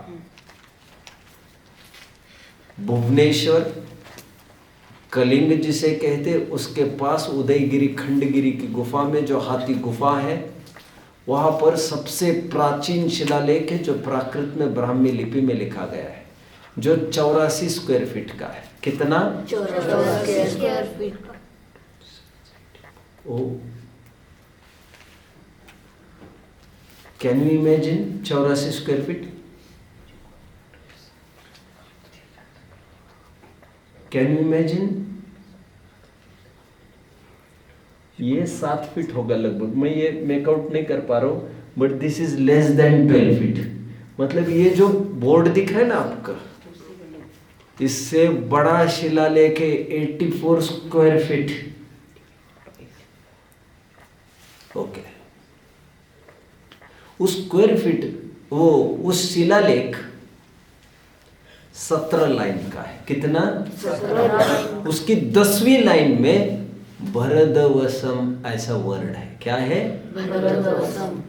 भुवनेश्वर, कलिंग जिसे कहते, उसके पास उदयगिरी खंडगिरी की गुफा में जो हाथी गुफा है, वहां पर सबसे प्राचीन शिलालेख है जो प्राकृत में ब्राह्मी लिपि में लिखा गया है, जो 84 स्क्वायर फीट का है। कितना? 84 square feet. Oh, can you imagine 84 square feet? Can you imagine? ये 7 फीट होगा लगभग। मैं ये मेकआउट नहीं कर पा रहा हूं, but this is less than 12 feet. मतलब ये जो बोर्ड दिख रहा है ना आपका, इससे बड़ा शिलालेख है 84 स्क्वायर फीट। ओके, उस स्क्वायर फीट, वो उस शिलालेख 17 लाइन का है। कितना? 17 लाइन। उसकी 10वीं लाइन में भरदवसम ऐसा वर्ड है। क्या है? भरदवसम।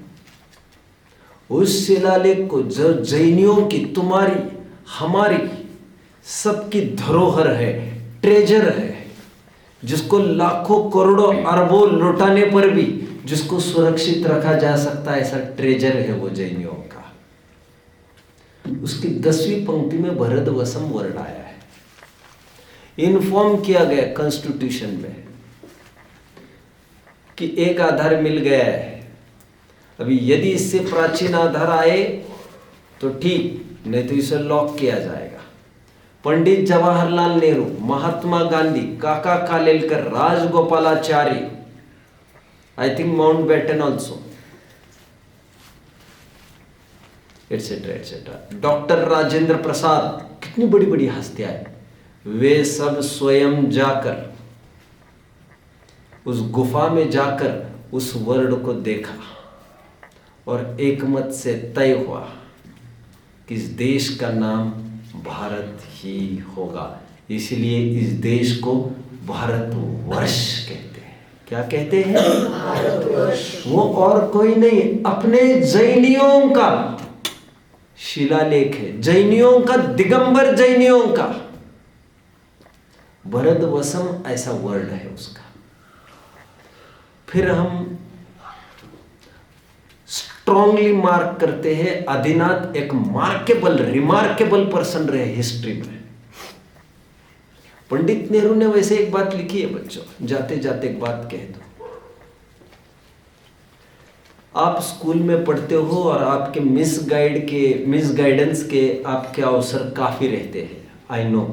उस शिलालेख को जो जैनियों की, तुम्हारी, हमारी, सबकी धरोहर है, ट्रेजर है, जिसको लाखों करोड़ों अरबों लुटाने पर भी जिसको सुरक्षित रखा जा सकता है, ऐसा ट्रेजर है वो जैनियों का। उसकी 10वीं पंक्ति में भरदवसम वर्ड आया है। इन्फॉर्म किया गया कॉन्स्टिट्यूशन में कि एक आधार मिल गया है। अभी यदि इससे प्राचीन आधार आए तो ठीक, नहीं तो इसे लॉक किया जाएगा। Pandit Jawaharlal Nehru, Mahatma Gandhi, Kaka Kalelkar, Rajagopalachari, I think Mountbatten also, et cetera et cetera, doctor Rajendra Prasad, कितनी बड़ी बड़ी हस्तियां हैं, वे सब स्वयं जाकर उस गुफा में जाकर उस वर्ड को देखा और एक मत से तय हुआ कि इस देश का नाम भारत ही होगा। इसलिए इस देश को भारतवर्ष कहते हैं। क्या कहते हैं? भारतवर्ष। वो और कोई नहीं, अपने जैनियों का शिलालेख है, जैनियों का, दिगंबर जैनियों का। भरदवसम ऐसा वर्ड है उसका। फिर हम स्ट्रॉन्गली मार्क करते हैं, आदिनाथ एक रिमार्केबल पर्सन रहे हिस्ट्री में। पंडित नेहरू ने वैसे एक बात लिखी है बच्चों, जाते जाते एक बात कह दो। आप स्कूल में पढ़ते हो और आपके मिसगाइडेंस के आपके अवसर काफी रहते हैं, आई नो,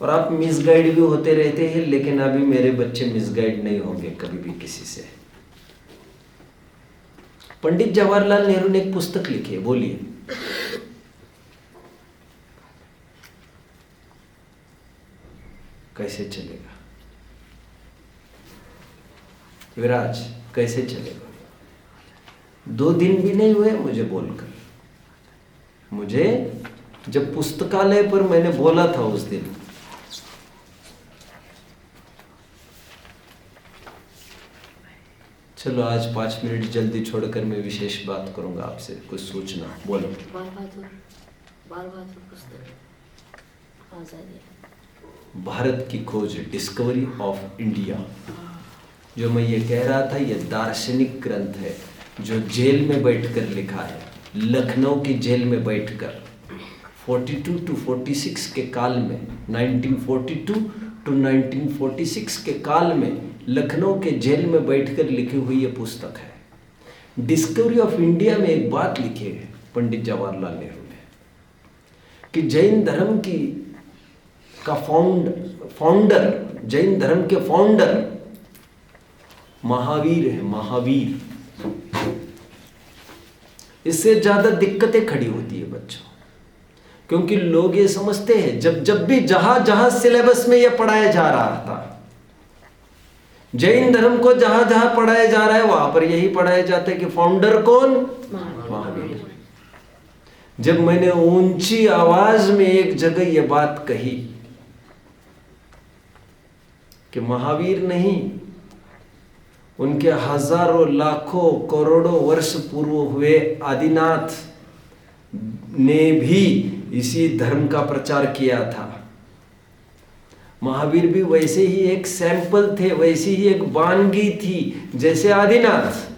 और आप मिसगाइड भी होते रहते हैं, लेकिन अभी मेरे बच्चे मिसगाइड नहीं होंगे कभी भी किसी से। पंडित जवाहरलाल नेहरू ने एक पुस्तक लिखी है, बोलिए। कैसे चलेगा विराज, कैसे चलेगा? 2 दिन भी नहीं हुए मुझे बोलकर। मुझे जब पुस्तकालय पर मैंने बोला था उस दिन, चलो आज 5 मिनट जल्दी छोड़कर मैं विशेष बात करूंगा आपसे, कुछ सूचना। बोलो। बाल बहादुर पुस्तक आजादी, भारत की खोज, डिस्कवरी ऑफ इंडिया, जो मैं ये कह रहा था, ये दार्शनिक ग्रंथ है जो जेल में बैठकर लिखा है, लखनऊ की जेल में बैठकर 42 to 46 के काल में, 1942 to 1946 के काल में लखनऊ के जेल में बैठकर लिखी हुई ये पुस्तक है। डिस्कवरी ऑफ इंडिया में एक बात लिखी है पंडित जवाहरलाल नेहरू ने कि जैन धर्म का फाउंडर, जैन धर्म के फाउंडर महावीर है, महावीर। इससे ज्यादा दिक्कतें खड़ी होती है बच्चों, क्योंकि लोग ये समझते हैं जब भी जहां जहां सिलेबस में यह पढ़ाया जा रहा था, जैन धर्म को जहां जहां पढ़ाया जा रहा है वहां पर यही पढ़ाया जाता है कि फाउंडर कौन? महावीर। जब मैंने ऊंची आवाज में एक जगह यह बात कही कि महावीर नहीं, उनके हजारों लाखों करोड़ों वर्ष पूर्व हुए आदिनाथ ने भी इसी धर्म का प्रचार किया था। महावीर भी वैसे ही एक सैंपल थे, वैसी ही एक वानगी थी जैसे आदिनाथ।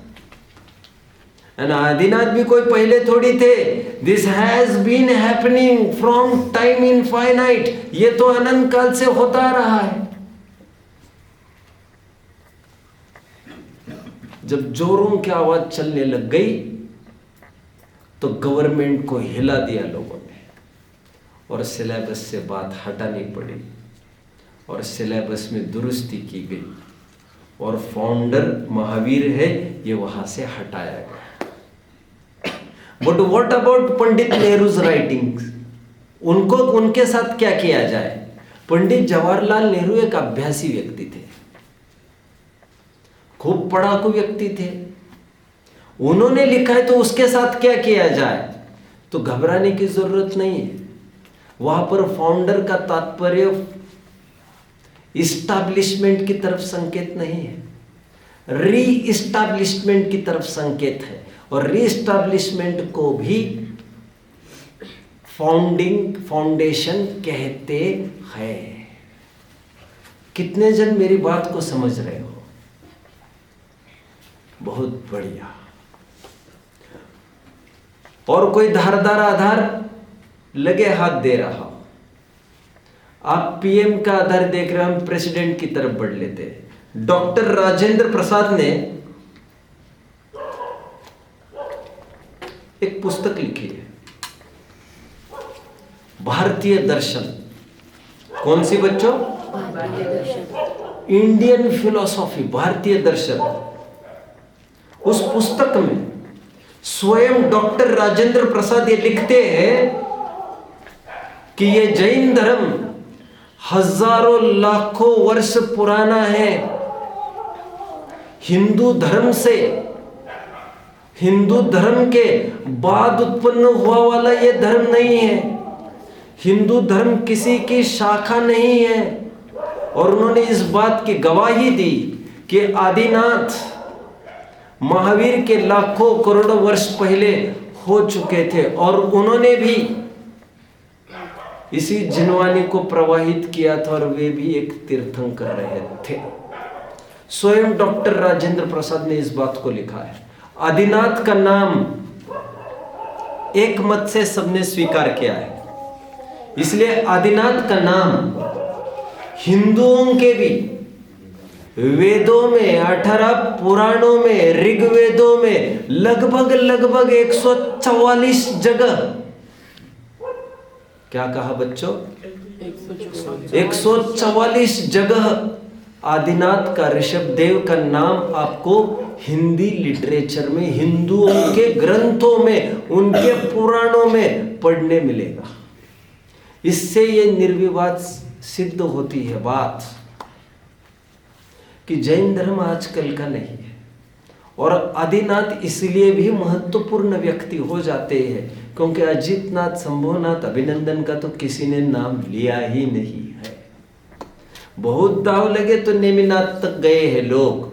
आदिनाथ भी कोई पहले थोड़ी थे। This has been happening from time infinite, ये तो अनंत काल से होता रहा है। जब जोरों की आवाज चलने लग गई तो गवर्नमेंट को हिला दिया लोगों ने और सिलेबस से बात हटानी पड़ी और सिलेबस में दुरुस्ती की गई और फाउंडर महावीर है ये वहां से हटाया गया। But what about Pandit Nehru's writings? उनको उनके साथ क्या किया जाए? पंडित जवाहरलाल नेहरू एक अभ्यासी व्यक्ति थे, खूब पढ़ाकू व्यक्ति थे। उन्होंने लिखा है तो उसके साथ क्या किया जाए? तो घबराने की जरूरत नहीं है। वहां पर फाउंडर का तात्पर्य इस्टैब्लिशमेंट की तरफ संकेत नहीं है, री इस्टैब्लिशमेंट की तरफ संकेत है। और री इस्टैब्लिशमेंट को भी फाउंडेशन कहते हैं। कितने जन मेरी बात को समझ रहे हो? बहुत बढ़िया। और कोई धारदार आधार लगे हाथ दे रहा हो। आप पीएम का आधार देख रहे हो, हम प्रेसिडेंट की तरफ बढ़ लेते हैं। डॉक्टर राजेंद्र प्रसाद ने एक पुस्तक लिखी है, भारतीय दर्शन। कौन सी बच्चों? भारतीय दर्शन। इंडियन फिलॉसफी, भारतीय दर्शन। उस पुस्तक में स्वयं डॉक्टर राजेंद्र प्रसाद ये लिखते हैं कि ये जैन धर्म हजारों लाखों वर्ष पुराना है। हिंदू धर्म के बाद उत्पन्न हुआ वाला ये धर्म नहीं है। हिंदू धर्म किसी की शाखा नहीं है। और उन्होंने इस बात की गवाही दी कि आदिनाथ महावीर के लाखों करोड़ों वर्ष पहले हो चुके थे और उन्होंने भी इसी जिनवानी को प्रवाहित किया था और वे भी एक तीर्थंकर रहे थे। स्वयं डॉक्टर राजेंद्र प्रसाद ने इस बात को लिखा है। आदिनाथ का नाम एक मत से सबने स्वीकार किया है, इसलिए आदिनाथ का नाम हिंदुओं के भी वेदों में, 18 पुराणों में, ऋग्वेदों में लगभग 144 जगह, क्या कहा बच्चों? 144 जगह आदिनाथ का, ऋषभदेव का नाम आपको हिंदी लिटरेचर में, हिंदुओं के ग्रंथों में, उनके पुराणों में पढ़ने मिलेगा। इससे ये निर्विवाद सिद्ध होती है बात कि जैन धर्म आजकल का नहीं है। और आदिनाथ इसलिए भी महत्वपूर्ण व्यक्ति हो जाते हैं क्योंकि अजितनाथ, शंभुनाथ, अभिनंदन का तो किसी ने नाम लिया ही नहीं है। बहुत दाव लगे तो नेमिनाथ तक गए हैं लोग।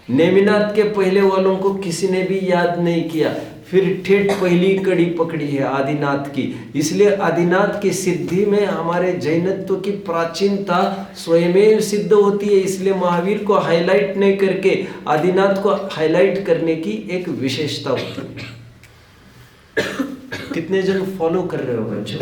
नेमिनाथ के पहले वालों को किसी ने भी याद नहीं किया, फिर ठेठ पहली कड़ी पकड़ी है आदिनाथ की। इसलिए आदिनाथ की सिद्धि में हमारे जैनत्व की प्राचीनता स्वयं सिद्ध होती है। इसलिए महावीर को हाईलाइट नहीं करके आदिनाथ को हाईलाइट करने की एक विशेषता होती है। कितने जन फॉलो कर रहे हो बच्चों?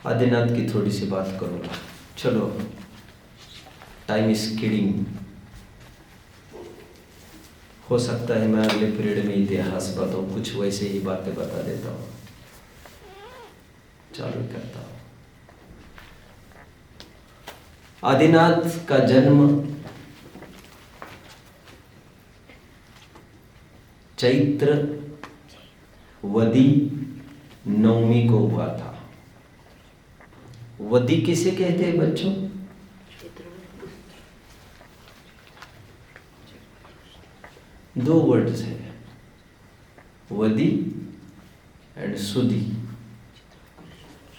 आदिनाथ की थोड़ी सी बात करूंगा। चलो, टाइम इज किडिंग। हो सकता है मैं अगले पीरियड में इतिहास बताऊं, कुछ वैसे ही बातें बता देता हूं। चालू करता हूं। आदिनाथ का जन्म चैत्र वदी नवमी को हुआ था। वदी किसे कहते हैं बच्चों? दो वर्ड्स है, वदी एंड सुदी।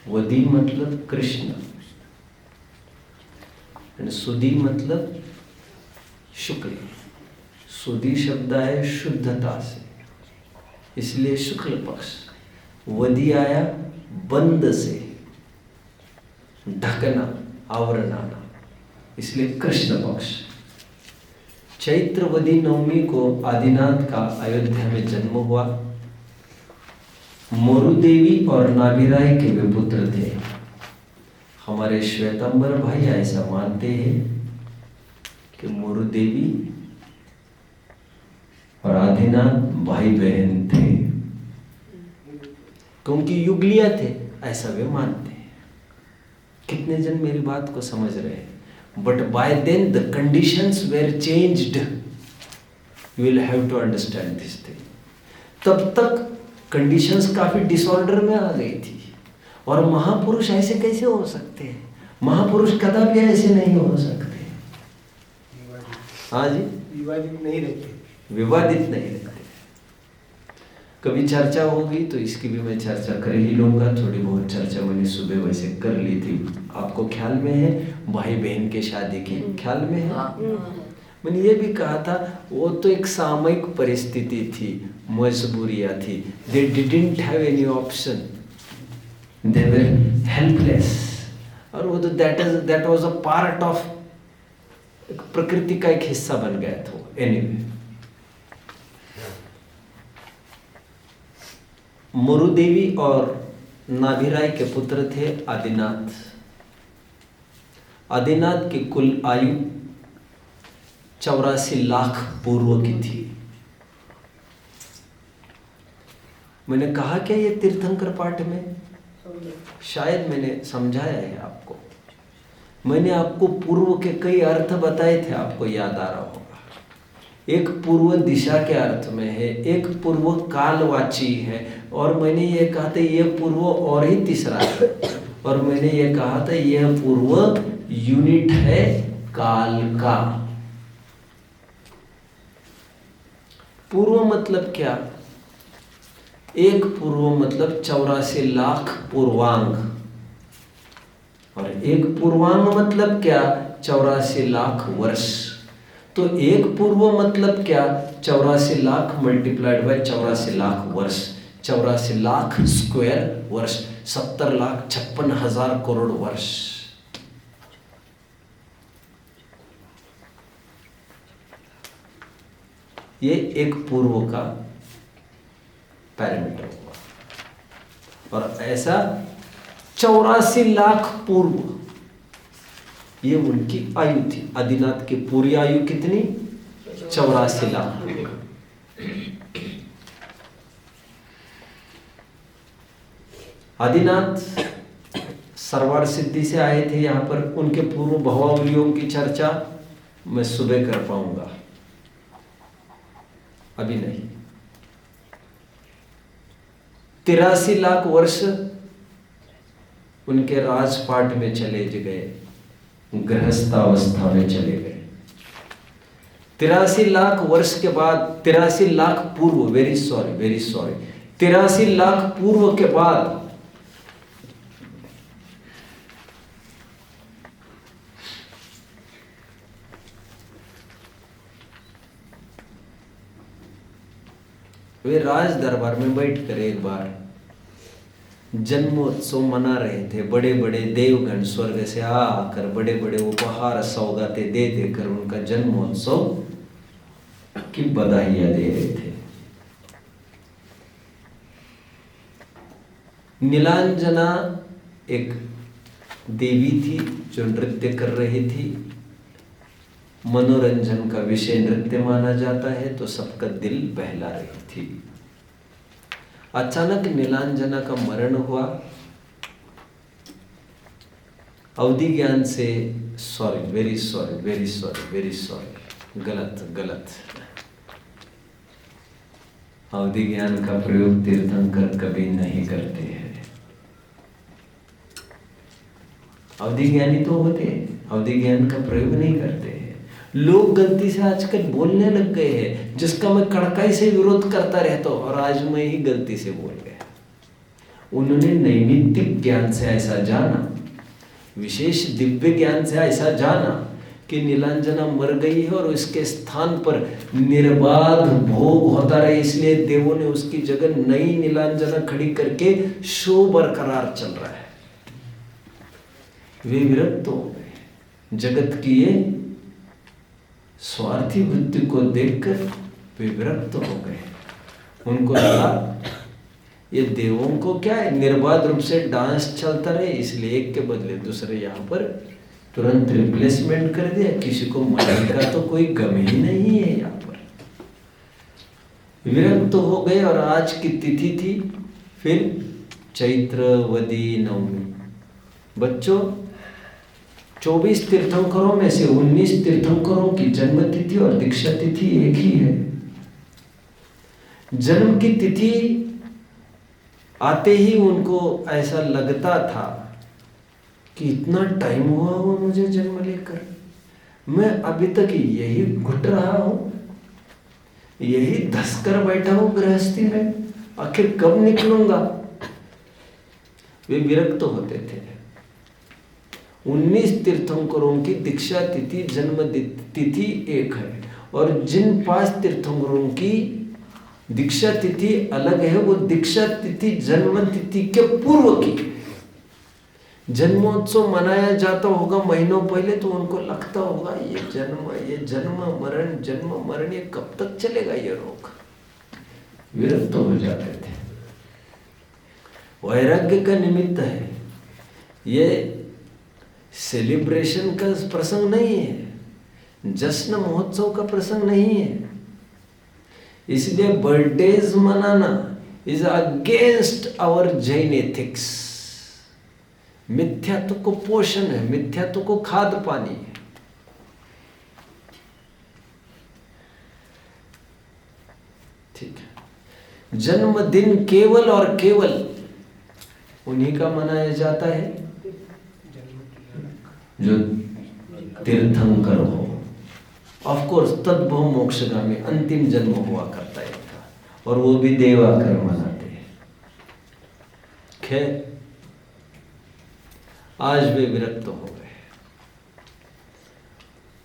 वदी मतलब कृष्ण एंड सुदी मतलब शुक्ल। सुदी शब्द है शुद्धता से, इसलिए शुक्ल पक्ष। वदी आया बंद से, ढकना, आवरण आना, इसलिए कृष्ण पक्ष। चैत्रवदी नवमी को आदिनाथ का अयोध्या में जन्म हुआ। मोरुदेवी और नाभिराय के वे पुत्र थे। हमारे श्वेतांबर भाई ऐसा मानते हैं कि मोरुदेवी और आदिनाथ भाई बहन थे, क्योंकि युगलिया थे, ऐसा वे मानते हैं। कितने जन मेरी बात को समझ रहे हैं? But by then the conditions were changed, you will have to understand this thing. तब तक कंडीशंस काफी डिसऑर्डर में आ गई थी, और महापुरुष ऐसे कैसे हो सकते हैं? महापुरुष कदापि ऐसे नहीं हो सकते। हाँ जी, विवादित नहीं रहते। विवादित नहीं रहते। कभी चर्चा होगी तो इसकी भी मैं चर्चा कर ही लूंगा। थोड़ी बहुत चर्चा मैंने सुबह वैसे कर ली थी। आपको ख्याल में है भाई बहन के शादी की? ख्याल में है? मैंने ये भी कहा था वो तो एक सामयिक परिस्थिति थी, मजबूरियां थी। They didn't have any option, they were helpless. और वो तो that was a part of, प्रकृति का एक हिस्सा बन गया था। एनीवे, मोरुदेवी और नाभिराय के पुत्र थे आदिनाथ। आदिनाथ की कुल आयु 84 लाख पूर्व की थी। मैंने कहा क्या ये तीर्थंकर पाठ में? शायद मैंने समझाया है आपको। मैंने आपको पूर्व के कई अर्थ बताए थे, आपको याद आ रहा होगा। एक पूर्व दिशा के अर्थ में है, एक पूर्व कालवाची है, और मैंने ये कहा था ये पूर्व और ही तीसरा है, और मैंने ये कहा था यह पूर्व यूनिट है काल का। पूर्व मतलब क्या? एक पूर्व मतलब 84 लाख पूर्वांग, और एक पूर्वांग मतलब क्या? 84 लाख वर्ष। तो एक पूर्व मतलब क्या? 84 लाख मल्टीप्लाइड बाय 84 लाख वर्ष। 84 लाख स्क्वायर वर्ष, 70,56,000 करोड़ वर्ष। ये एक पूर्व का पैरामीटर हुआ। और ऐसा 84 लाख पूर्व, ये उनकी आयु थी। आदिनाथ की पूरी आयु कितनी? 84 लाख। आदिनाथ सरवार सिद्धि से आए थे यहाँ पर। उनके पूर्व भवावलियों की चर्चा मैं सुबह कर पाऊंगा, अभी नहीं। 83 लाख वर्ष उनके राजपाट में चले गए, गृहस्थावस्था में चले गए। 83 लाख वर्ष के बाद, 83 लाख पूर्व, वेरी सॉरी, 83 लाख पूर्व के बाद वे राज दरबार में बैठकर एक बार जन्मोत्सव मना रहे थे। बड़े बड़े देवगण स्वर्ग से आकर बड़े बड़े उपहार सौगातें दे देकर उनका जन्मोत्सव की बधाइयां दे रहे थे। नीलांजना एक देवी थी जो नृत्य कर रही थी। मनोरंजन का विषय नृत्य माना जाता है, तो सबका दिल बहला रही थी। अचानक नीलांजना का मरण हुआ। अवधि ज्ञान से sorry, very sorry, very sorry, very sorry, गलत। अवधि ज्ञान का प्रयोग तीर्थंकर कभी नहीं करते हैं। अवधि ज्ञानी तो होते हैं, अवधि ज्ञान का प्रयोग नहीं करते हैं। लोग गलती से आजकल बोलने लग गए हैं, जिसका मैं कड़काई से विरोध करता रहता हूं, और आज मैं ही गलती से बोल गया। उन्होंने नैमित्तिक ज्ञान से ऐसा जाना, विशेष दिव्य ज्ञान से ऐसा जाना कि नीलांजना मर गई है और उसके स्थान पर निर्बाध भोग होता रहे, इसलिए देवों ने उसकी जगह नई नीलांजना खड़ी करके शो बरकरार चल रहा है। वे विरक्त हो गए। जगत की ये स्वार्थी वृत्ति को देखकर वे विरक्त हो गए। उनको लगा ये देवों को क्या है, निर्बाध रूप से डांस चलता रहे, इसलिए एक के बदले दूसरे यहाँ पर तुरंत रिप्लेसमेंट कर दिया। किसी को मरने का तो कोई गम ही नहीं है यहाँ पर। विरक्त हो गए। और आज की तिथि थी फिर चैत्रवदी नवमी। बच्चों, 24 तीर्थंकरों में से 19 तीर्थंकरों की जन्म तिथि और दीक्षा तिथि एक ही है। जन्म की तिथि आते ही उनको ऐसा लगता था कि इतना टाइम हुआ मुझे जन्म लेकर, मैं अभी तक यही घुट रहा हूं, यही धस कर बैठा हूं गृहस्थी में, आखिर कब निकलूंगा। वे विरक्त होते थे। 19 तीर्थंकरों की दीक्षा तिथि जन्म तिथि एक है, और जिन 5 तीर्थंकरों की दीक्षा तिथि अलग है, वो दीक्षा तिथि जन्म तिथि के पूर्व की। जन्मोत्सव मनाया जाता होगा महीनों पहले, तो उनको लगता होगा ये जन्म मरण ये कब तक चलेगा ये रोग। विरक्त हो जाते थे। वैराग्य का निमित्त है, ये सेलिब्रेशन का प्रसंग नहीं है, जश्न महोत्सव का प्रसंग नहीं है। इसलिए बर्थडेज मनाना is against our Jain ethics. मिथ्यात्व को पोषण है, मिथ्यात्व को खाद पानी है। ठीक है। जन्मदिन केवल और केवल उन्हीं का मनाया जाता है जो तीर्थंकर हो। ऑफ कोर्स तद्भव मोक्षगामी अंतिम जन्म हुआ करता है था, और वो भी देव आकर मनाते हैं। खैर, आज वे विरक्त हो गए।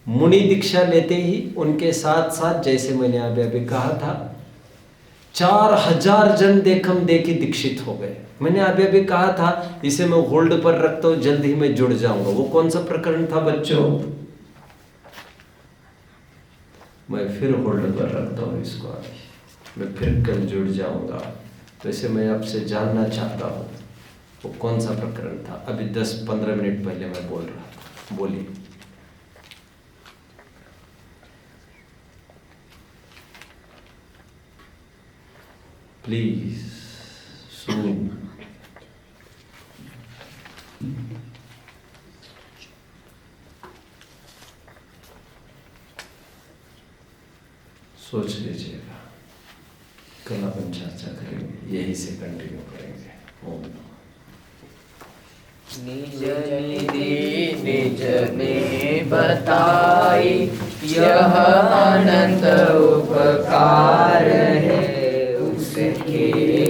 मुनि दीक्षा लेते ही उनके साथ साथ, जैसे मैंने अभी कहा था, 4000 जन देखम देखी दीक्षित हो गए। मैंने अभी कहा था इसे मैं होल्ड पर रखता हूं, जल्द ही मैं जुड़ जाऊंगा। वो कौन सा प्रकरण था बच्चों? मैं फिर होल्ड पर रखता हूं इसको, अभी मैं फिर कल जुड़ जाऊंगा। तो इसे मैं आपसे जानना चाहता हूं वो कौन सा प्रकरण था। अभी 10-15 मिनट पहले मैं बोल रहा था, बोलिए। प्लीज सुन। सोच लीजिएगा, कल अपन चर्चा करेंगे, यही से कंटिन्यू करेंगे। ओम निज निधि निज ने बताई, यह अनंत उपकार है।